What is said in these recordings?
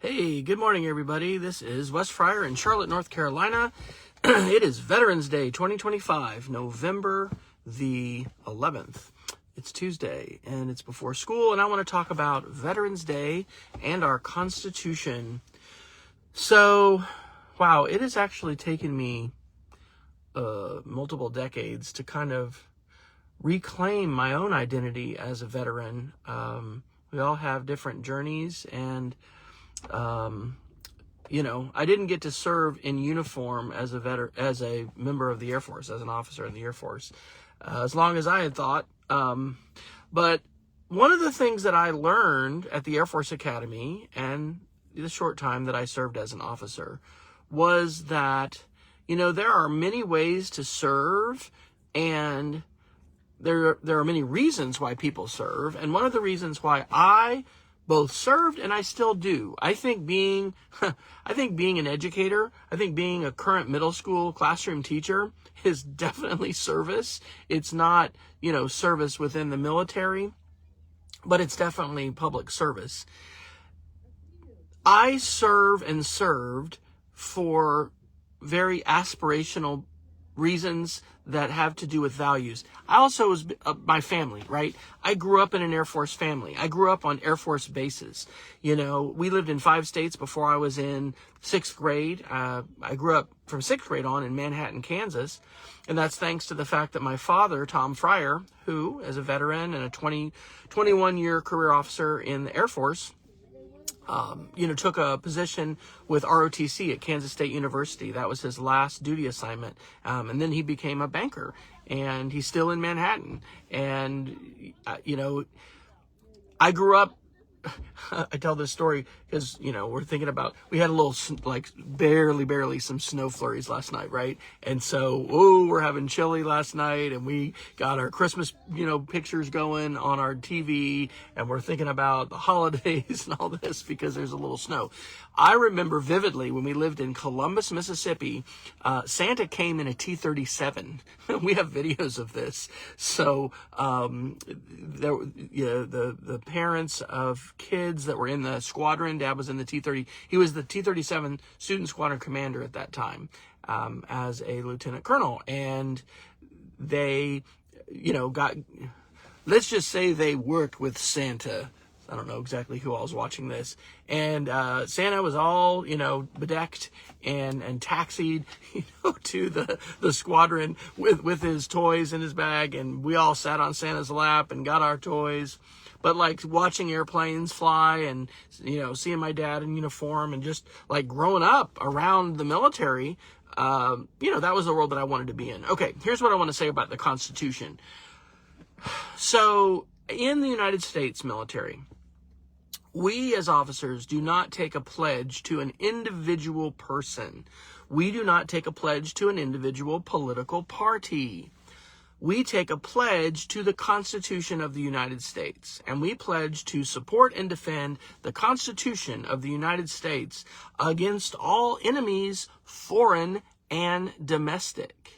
Hey, good morning, everybody. This is Wes Fryer in Charlotte, North Carolina. It is Veterans Day 2025, November the 11th. It's Tuesday, and it's before school, and I want to talk about Veterans Day and our Constitution. So, wow, it has actually taken me multiple decades to kind of reclaim my own identity as a veteran. We all have different journeys, and I didn't get to serve in uniform as a member of the Air Force, as an officer in the Air Force, as long as I had thought. But one of the things that I learned at the Air Force Academy and the short time that I served as an officer was that, there are many ways to serve, and there are many reasons why people serve. And one of the reasons why I both served and I still do, I think being an educator, I think being a current middle school classroom teacher is definitely service. It's not, service within the military, but it's definitely public service. I serve and served for very aspirational reasons that have to do with values. I also was my family, right? I grew up in an Air Force family. I grew up on Air Force bases. We lived in 5 states before I was in 6th grade. I grew up from 6th grade on in Manhattan, Kansas. And that's thanks to the fact that my father, Tom Fryer, who, as a veteran and a 21-year career officer in the Air Force, took a position with ROTC at Kansas State University. That was his last duty assignment. And then he became a banker, and he's still in Manhattan. And, I grew up, I tell this story because, we're thinking about, we had a little, barely some snow flurries last night, right? And so, we're having chili last night, and we got our Christmas, pictures going on our TV, and we're thinking about the holidays and all this because there's a little snow. I remember vividly when we lived in Columbus, Mississippi, Santa came in a T-37. We have videos of this. So, the parents of kids that were in the squadron, Dad was in the T-30. He was the T-37 student squadron commander at that time, as a lieutenant colonel. And they, let's just say they worked with Santa. I don't know exactly who all was watching this. And Santa was all, bedecked and taxied, to the squadron with his toys in his bag. And we all sat on Santa's lap and got our toys. But watching airplanes fly and, seeing my dad in uniform and just growing up around the military, that was the world that I wanted to be in. Okay, here's what I want to say about the Constitution. So in the United States military, we as officers do not take a pledge to an individual person. We do not take a pledge to an individual political party. We take a pledge to the Constitution of the United States, and we pledge to support and defend the Constitution of the United States against all enemies, foreign and domestic.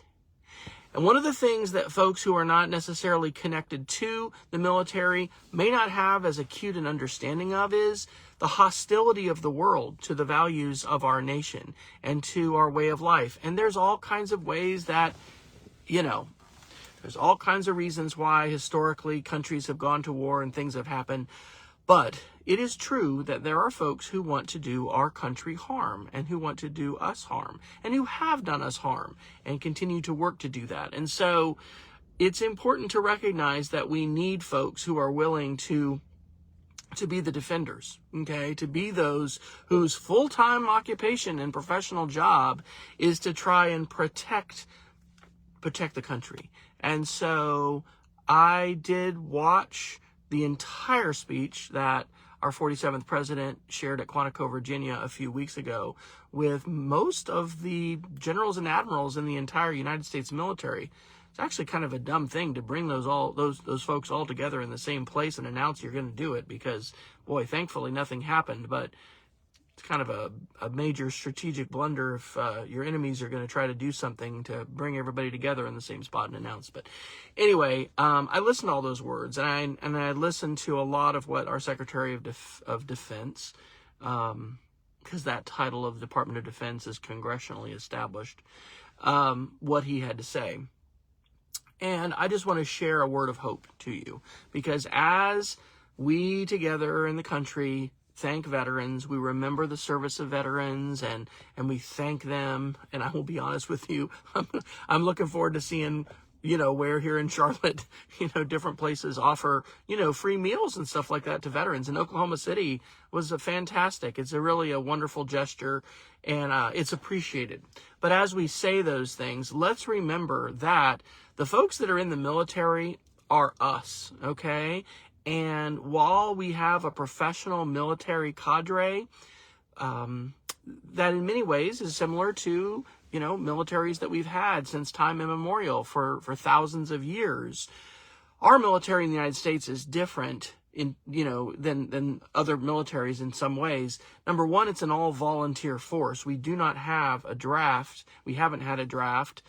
And one of the things that folks who are not necessarily connected to the military may not have as acute an understanding of is the hostility of the world to the values of our nation and to our way of life. And there's all kinds of ways that, there's all kinds of reasons why historically countries have gone to war and things have happened. But it is true that there are folks who want to do our country harm and who want to do us harm and who have done us harm and continue to work to do that. And so it's important to recognize that we need folks who are willing to be the defenders, okay? To be those whose full-time occupation and professional job is to try and protect the country. And so I did watch the entire speech that our 47th president shared at Quantico, Virginia a few weeks ago with most of the generals and admirals in the entire United States military. It's actually kind of a dumb thing to bring those folks all together in the same place and announce you're going to do it because, boy, thankfully nothing happened. But it's kind of a major strategic blunder if your enemies are going to try to do something to bring everybody together in the same spot and announce. But anyway, I listened to all those words, and I listened to a lot of what our Secretary of Defense because that title of Department of Defense is congressionally established, what he had to say. And I just want to share a word of hope to you, because as we together in the country thank veterans, we remember the service of veterans, and we thank them. And I will be honest with you, I'm looking forward to seeing, where here in Charlotte, different places offer, free meals and stuff like that to veterans. And Oklahoma City was fantastic. It's really a wonderful gesture, and it's appreciated. But as we say those things, let's remember that the folks that are in the military are us, okay? And while we have a professional military cadre, that in many ways is similar to, militaries that we've had since time immemorial for thousands of years. Our military in the United States is different than other militaries in some ways. Number one, it's an all volunteer force. We do not have a draft. We haven't had a draft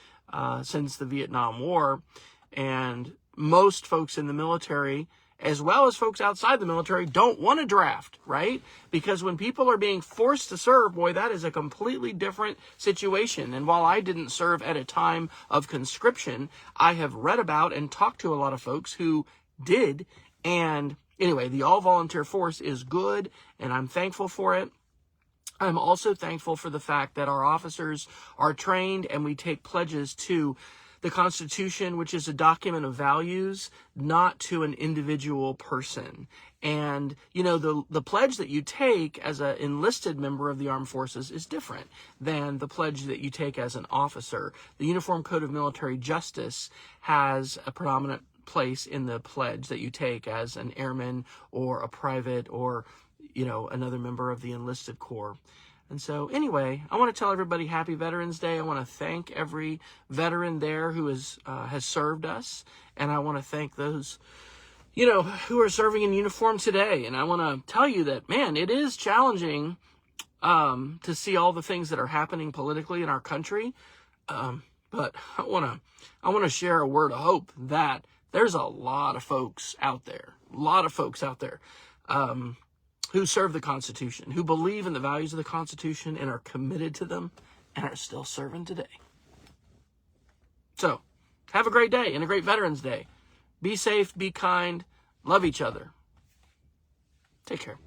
since the Vietnam War. And most folks in the military, as well as folks outside the military, don't want to draft, right? Because when people are being forced to serve, boy, that is a completely different situation. And while I didn't serve at a time of conscription, I have read about and talked to a lot of folks who did. And anyway, the all-volunteer force is good, and I'm thankful for it. I'm also thankful for the fact that our officers are trained and we take pledges to the Constitution, which is a document of values, not to an individual person. And, the pledge that you take as an enlisted member of the armed forces is different than the pledge that you take as an officer. The Uniform Code of Military Justice has a predominant place in the pledge that you take as an airman or a private or, another member of the enlisted corps. And so anyway, I want to tell everybody Happy Veterans Day. I want to thank every veteran there who has served us. And I want to thank those, who are serving in uniform today. And I want to tell you that, man, it is challenging to see all the things that are happening politically in our country. But I want to share a word of hope that there's a lot of folks out there, who serve the Constitution, who believe in the values of the Constitution and are committed to them and are still serving today. So, have a great day and a great Veterans Day. Be safe, be kind, love each other. Take care.